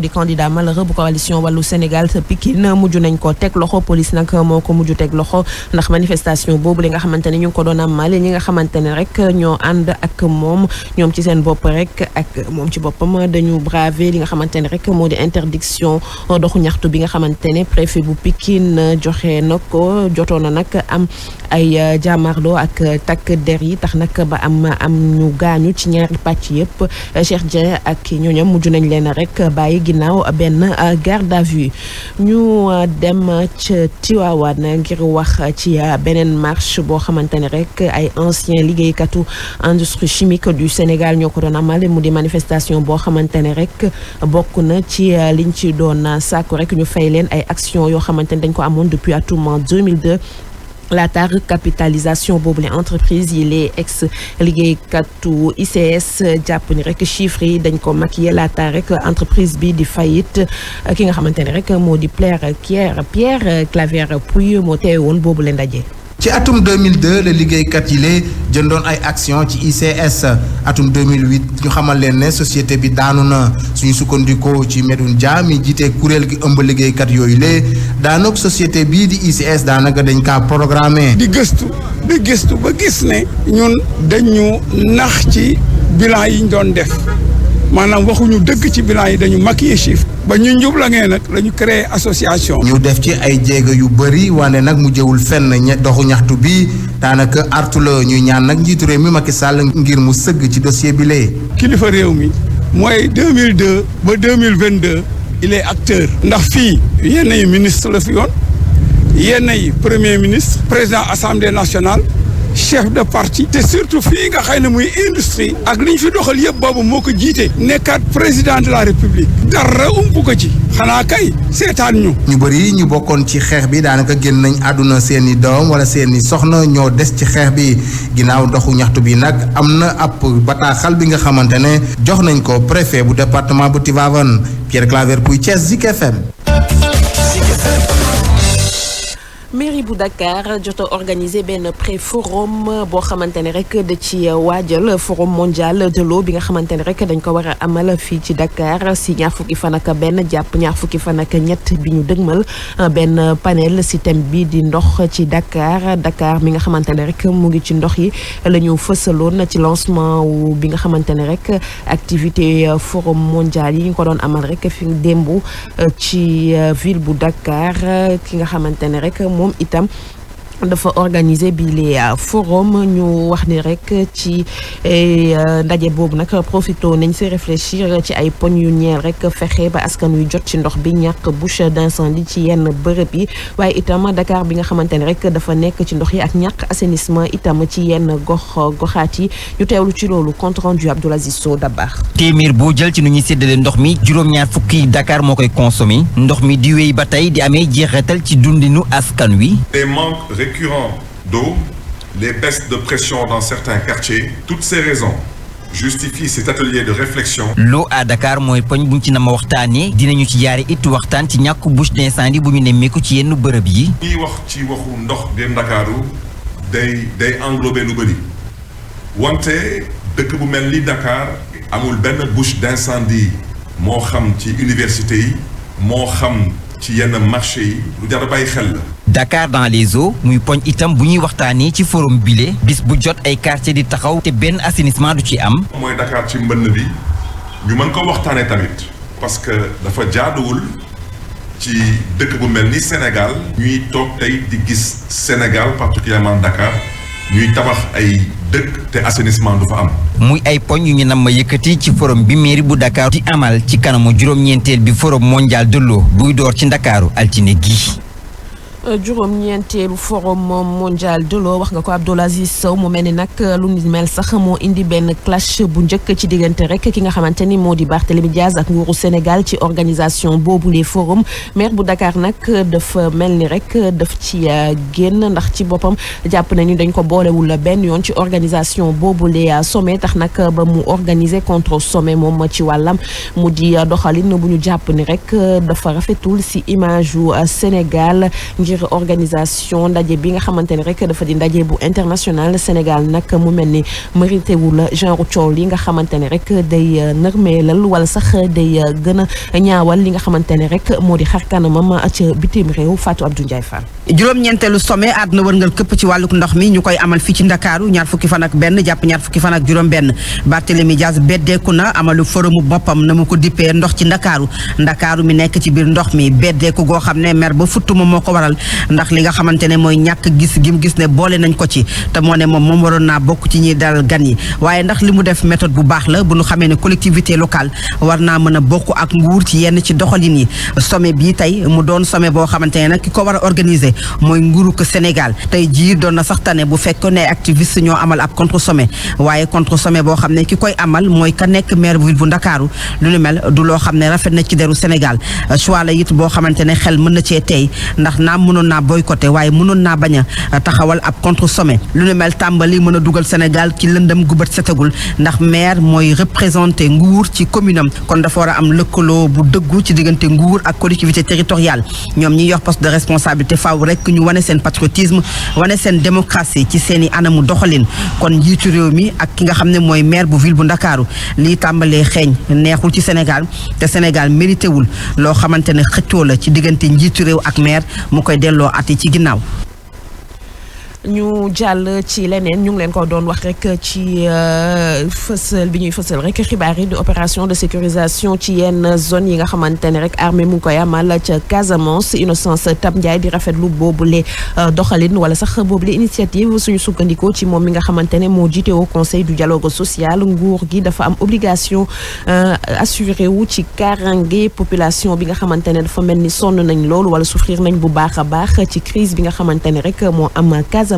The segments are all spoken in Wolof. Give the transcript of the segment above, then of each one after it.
di candidat malheureux bu coalition wàllu Sénégal sa Pikine mujj nañ ko teg loxo police nag moo ko mujj teg loxo ndax manifestation boobu li nga xamante ne ñu ngi ko doon amal ñi nga xamante ne rek ñoo ànd ak moom ñoom ci seen bopp rek ak moom ci boppam dañu braver li nga xamante ne rek moo di interdiction doxu ñaxtu bi nga xamante ne préfet bu Pikine joxe na ko jotoon na nag am ay jàmmarloo ak takk der yi tax nag ba am ñu gaañu ci ñaari pàcc yëpp Cheikh Dieng ak ñooñam mujj nañ leen rek bàyyi ginnaaw benn garde à vue ñu dem ca Tivaouane ngir wax ci beneen marche boo xamante ne rek ay anciens liggéeykatu industrie chimique du Sénégal ñoo ko doon amal mu di manifestation boo xamante ne rek bokk na ci liñ ci doon sàkku rek ñu fay leen ay actions yoo xamante ne dañ ko amoon depuis atum 2002 laata recapitalisation boobu les entreprises yi les ex liggéeykatu ICS jàpp ni rek chiffres yi dañ ko maquiller laata rek entreprise bi di faillite ki nga xamante ne rek moo di Pierre Claver Pouy moo teewe woon boobu leen ndaje. ci atum 2002 la liggéeykat yi lee jëndoon ay action ci ICS atum 2008 ñu xamal leen ne société bi daanu na suñu sukkandikoo ci Medoune Dia mi jiite kuréel gi ëmb liggéeykat yooyu lee daanaka société bii di ICS daanaka dañ kaa programmé. di gëstu ba gis ne ñun dañu nax ci bilan yi ñu doon def maanaam waxuñu dëgg ci bilan yi dañu maquiller chiffre ba ñu njublangee nag la ñu créé association. ñu def ci ay jéego yu bëri wane nag mu jëwul fenn doxu ñaxtu bi daanaka artu la ñuy ñaan nag njiitu réew mi Macky Sall ngir mu sëgg ci dossier bi lee. kilifa réew mi mooy 2002 ba 2022 il est acteur. ndax fii yenn yi ministre la fi yoon yenn yi premier ministre président assemblée nationale. chef de parti te surtout fii nga xëy ne muy industrie ak li ñu fi doxal yëpp boobu moo ko jiite nekkaat président de la république dara ump ko ci xanaa kay seetaan ñu bëri ñu bokkoon ci xeex bi daanaka génn nañ àdduna seeni doom wala seeni soxna ñoo des ci xeex bi ginnaaw doxu ñaxtu bi nag am na ab bataaxal bi nga xamante ne jox nañ ko préfet bu département bu Tivaouane Pierre Claver Pouy Thiès Zik FM. mairie bu Dakar jot a organisé benn pré-forum boo xamante ne rek da ci waajal forum mondial de l'eau bi nga xamante ne rek dañ ko war a amal fii ci Dakar si ñaar fukki fan ak benn jàpp ñaar fukki fan ak ñett bi ñu dëgmal benn panel si thème bi di ndox ci Dakar mi nga xamante ne rek mu ngi ci ndox yi la ñu fësaloon ci lancement bi nga xamante ne rek activité forum mondial yi ñu ko doon amal rek fi démb ci ville bu Dakar ki nga xamante ne rek moom itam dafa organiser bi les forum ñu wax ni rek ci ndaje boobu nag profito nañ si réfléchir ci ay poñ yu ñeel rek fexe ba askan wi jot ci ndox bi ñàkk bouche d'incendie ci yenn bërëb yi waaye itam Dakar bi nga xamante ne rek dafa nekk ci ndox yi ak ñàkk assainissement itam ci yenn goxaat yi ñu teewlu ci loolu compte rendu Abdoul Aziz Sow Dabar. téeméer boo jël ci nu ñuy séddale ndox mi juróom-ñaar fukki Dakar moo koy consommé ndox mi di wéy ba tey di amee jeexital ci dundinu askan wi. récurrent d'eau, les baisses de pression dans certains quartiers, toutes ces raisons justifient cet atelier de réflexion. L'eau à Dakar mooy poñ buñ ci nama waxtaanee dinañu ci jaare it waxtaan ci ñàkk bouche d'incendie bu ñu nemmeeku ci yenn bërëb yi. ñuy wax ci waxu ndox biir Ndakaaru day englober lu bëri wante dëkk bu mel ni Dakar amul benn bouche d'incendie moo xam ci université yi moo xam ci yenn marché yi lu jar a bàyyi xel la. Dakar dans les eaux muy poñ itam bu ñuy waxtaanee ci forum bile bis bu jot ay quartier di taxaw te benn assainissement du ci am. mooy Dakar ci mbënn bi ñu mën ko waxtaanee tamit parce que dafa jaaduwul ci dëkk bu mel ni Sénégal ñuy toog tey di gis Sénégal particulièrement Dakar ñuy tabax ay dëkk te assainissement du fa am. muy ay poñ yu ñu nam ma yëkkati ci forum bi mairie bu Dakar di amal ci kanamu juróom-ñeenteel bi forum mondial de l'eau buy door ci Ndakaaru altine gi. juróom-ñeenteelu forum mondial de l'eau wax nga ko Abdoul Aziz Sow mu mel ni nag lu ni mel sax moo indi benn clash bu njëkk ci diggante rek ki nga xamante ni moo di Barthélémy Diaz ak nguuru Sénégal ci organisation boobu les forums maire bu Dakar nag dafa mel ni rek daf ci génn ndax ci boppam jàpp nañu dañ ko boolewul benn yoon ci organisation boobu les sommets tax nag ba mu organiser contre sommet moom ci wàllam mu di doxalin bu ñu jàpp ni rek dafa rafetul si image yu Sénégal ngir ngir organisation ndaje bi nga xamante ne rek dafa di ndaje bu international Sénégal nag mu mel ni mérité wu la genre coow li nga xamante ne rek day nërmeelal wala sax day gën a ñaawal li nga xamante ne rek moo di xar kanamam ca bitim réew Fatou Abdou Ndiaye Fall. juróom-ñeenteelu sommet àdduna wërngal këpp ci wàlluk ndox mi ñu koy amal fii ci Ndakaaru ñaar fukki fan ak benn jàpp ñaar fukki fan ak juróom-benn Barthélémy Dias beddeeku na amalu forumu boppam na mu ko dippee ndox ci Ndakaaru mi nekk ci biir ndox mi beddeeku goo xam ne mer ba futtuma moo ko waral ndax li nga xamante ne mooy ñàkk gis gi mu gis ne boole nañ ko ci te moo ne moom waroon naa bokk ci ñiy dalal gan yi waaye ndax li mu def méthode bu baax la bu ñu xamee ne collectivité locale war naa mën a bokk ak nguur ci yenn ci doxalin yi sommet bii tey mu doon sommet boo xamante ne nag ki ko war a organiser mooy nguuru ko Sénégal tey jii doon na sax tane bu fekkoon ne activiste ñoo amal ab contre sommet waaye contre sommet boo xam ne ki koy amal mooy ka nekk maire ville bu Ndakaaru lu nu mel du loo xam ne rafet na ci deru Sénégal choix la it boo xamante ne xel mën na cee tey ndax naam mënoon naa boycotté waaye mënoon naa bañ a taxawal ab contre sommet lu nu mel tàmbali mën a dugal Sénégal ci lëndëm gu bët setagul ndax maire mooy représenté nguur ci commune am kon dafa war a am lëkkaloo bu dëggu ci diggante nguur ak collectivité territoriale ñoom ñi yor poste de responsabilité faaw rek ñu wane seen patriotisme wane seen démocratie ci seen i anamu doxalin kon njiitu réew mi ak ki nga xam ne mooy maire bu ville bu Ndakaaru lii tàmbalee xeeñ neexul ci Sénégal te Sénégal mérité wul loo xamante ne xëccoo la ci diggante njiitu réew ak maire mu koy delloo at yi ci ginnaaw. ñu jàll ci leneen ñu ngi leen ko doon wax rek ci fësal bi ñuy fësal rek xibaar yi di opération de sécurisation ci yenn zone yi nga xamante ne rek armée mu ngi koy amal ca Casamance Innocence Tab Ndiaye di rafetlu boobule doxalin wala sax boobule initiative suñu sukkandikoo ci moom mi nga xamante ne moo jiite au conseil du dialogue social nguur gi dafa am obligation assuré wu ci kaaraange population bi nga xamante ne dafa mel ni sonn nañ loolu wala souffrir nañ bu baax a baax ci crise bi nga xamante ne rek moo am Casamance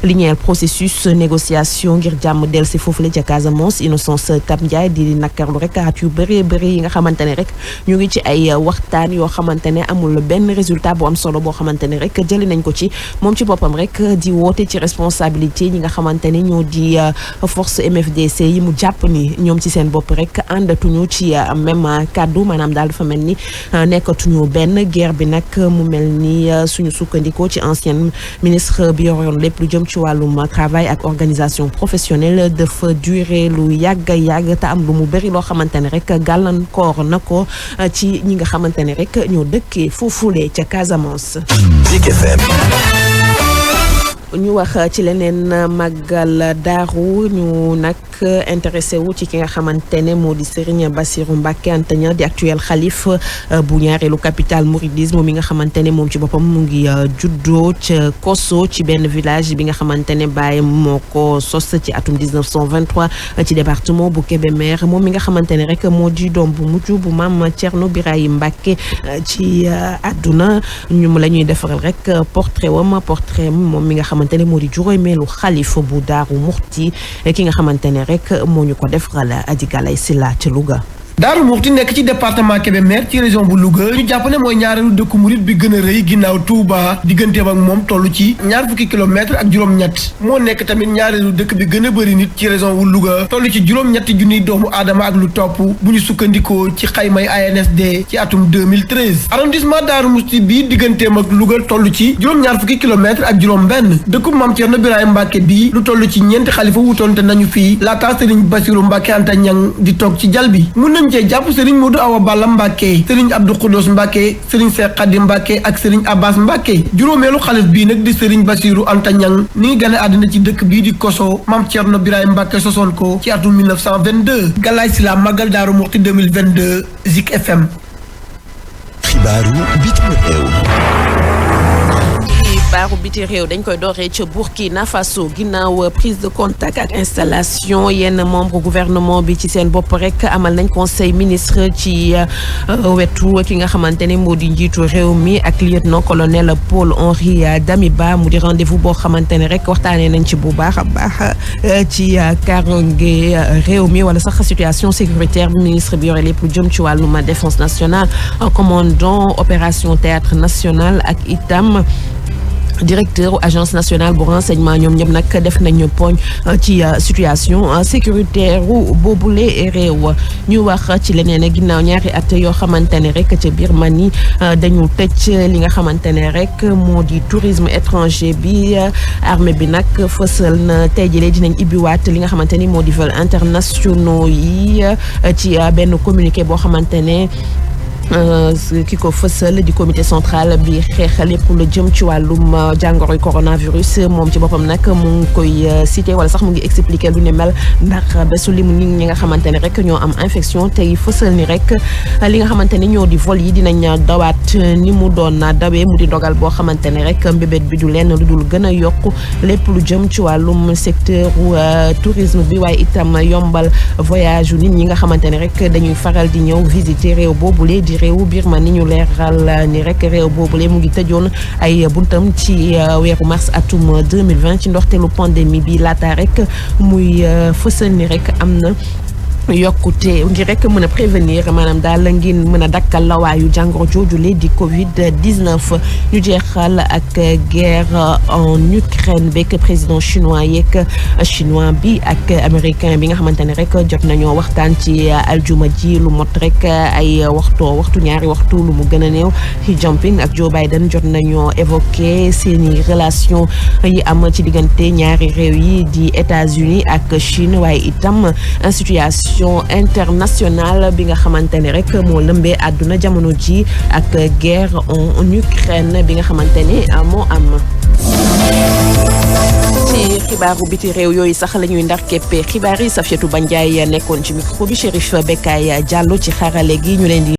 li ñeel processus négociation ngir jàmm del si foofu la ca Casamance Innocence Tab Ndiaye di nakarlu rek at yu bëree bëri yi nga xamante ne rek ñu ngi ci ay waxtaan yoo xamante ne amul benn résultat bu am solo boo xamante ne rek jëli nañ ko ci moom ci boppam rek di woote ci responsabilité ñi nga xamante ne ñoo di force MFDC yi mu jàpp ni ñoom ci seen bopp rek àndatuñu ci même kàddu maanaam daal dafa mel ni nekkatuñu benn guerre bi nag mu mel ni suñu sukkandikoo ci ancien ministre bi yoroon lépp lu jëm ci wàllum travail ak organisation professionnelle dafa durer lu yàgg te am lu mu bëri loo xamante ne rek gàllankoor na ko ci ñi nga xamante ne rek ñoo dëkkee foofule ca Casamance. Zik FM. ñu wax ci leneen màggal daaru ñu nag intéressé wu ci ki nga xamante ne moo di Serigne Bassirou Mbacké Anta Niang di actuel xalif bu ñaareelu capital mouridisme mi nga xamante ne moom ci boppam mu ngi juddoo ca Kosso ci benn village bi nga xamante ne baayam moo ko sos ci atum 1923 ci département bu Kébémer moom mi nga xamante ne rek moo di doom bu mujj bu maam Thierno Birahim Mbacké ci àdduna ñu la ñuy defaral rek portrait moom mi nga xamante ne moo di juróomeelu xalifa bu Daaru Muxti ki nga xamante ne rek moo ñu ko defaral Adi Galay Silla ca Louga. Daaru Muxti nekk ci département Kébémer ci région bu Louga ñu jàpp ne mooy ñaareelu dëkku murit bi gën a rëy ginnaaw Touba digganteem ak moom toll ci ñaar fukki kilomètre ak juróom-ñett moo nekk tamit ñaareelu dëkk bi gën a bëri nit ci région bu Louga toll ci juróom-ñetti junniy doomu aadama ak lu topp bu ñu sukkandikoo ci xaymay ANSD ci atum 2013 arrondissement Daaru Muxti bi digganteem ak Louga toll ci juróom-ñaar fukki kilomètre ak juróom-benn dëkku Maam Thierno Birahim Mbacké bi lu toll ci ñeenti xalifa wutoonte nañu fii laata Serigne Bassirou Mbacké Anta Niang di toog ci jal bi cee jàpp Serigne Modou Awa Balla Mbacké Serigne Abdou Khoudoss Mbacké Serigne Cheikh Khadim Mbacké ak Serigne Abbas Mbacké juróomeelu xalif bii nag di Serigne Bassirou Anta Niang ni ngi gane àddina ci dëkk bii di Kosso Maam Thierno Birahim Mbacké sosoon ko ci atum 1922 Galaye Sylla Magal Daaru Muxti 2022 Zik FM. Xibaaru bitim réew. baaru biti réew dañ koy dooree ca Burkina Faso ginnaaw prise de contact ak installation yenn membre gouvernement bi ci seen bopp rek amal nañ conseil ministre ci wetu ki nga xamante ne moo di njiitu réew mi ak lieutenant colonel Paul Henri Damiba mu di rendez-vous boo xamante ne rek waxtaanee nañ ci bu baax a baax ci kaaraange réew mi wala sax situation sécuritaire bi ministre bi yore lépp lu jëm ci wàllum défense nationale commandant opération théâtre national ak itam directeur agence nationale bu renseignement ñoom ñëpp nag def nañu poñ ci situation sécuritaire boobule réew. ñu wax ci leneen ginnaaw ñaari at yoo xamante ne rek ca Birmanie dañu tëj li nga xamante ne rek moo di tourisme étranger bi armée bi nag fësal na tey jii dinañ ibbiwaat li nga xamante ni moo di vol internationaux yi ci benn communiqué boo xamante ne. ki ko fësal di comité central bi xeex lépp lu jëm ci wàllum jàngoroy coronavirus moom ci boppam nag mu ngi koy cité wala sax mu ngi expliquer lu ne mel ndax bésu limu nit ñi nga xamante ne rek ñoo am infection tey fësal ni rek li nga xamante ni ñoo di vol yi dinañ dawaat ni mu doon dawee mu di dogal boo xamante ne rek mbébét bi du lenn lu dul gën a yokk lépp lu jëm ci wàllum secteur tourisme bi waaye itam yombal voyage nit ñi nga xamante ne rek dañuy faral di ñëw visiter réew boobule di réewu Birmanie ni ñu leeral ni rek réew boobule mu ngi tëjoon ay buntam ci weeru mars atum 2020 ci ndoxteelu pandémie bi laata rek muy fësal ni rek am na yokkute ngir rek mën a prévenir maanaam daal ngir mën a dakkal lawaayu jàngoro joojule di Covid 19 ñu jeexal ak guerre en Ukraine beeg président chinois yeeg chinois bi ak américain bi nga xamante ne rek jot nañoo waxtaan ci aljuma ji lu mot rek ay waxtu ñaari waxtu lu mu gën a néew Xi Jinping ak Joe Biden jot nañoo évoqué seeni relation yi am ci diggante ñaari réew yi di États-Unis ak Chine waaye itam situation internationale bi nga xamante ne rek moo lëmbee àdduna jamono ji ak guerre en Ukraine bi nga xamante ne moo am. ci xibaaru biti réew yooyu sax la ñuy ndar képpe xibaar yi Safiatou Bandiaye nekkoon ci micro bi Chérif Bekay Diallo ci xarale gi ñu leen di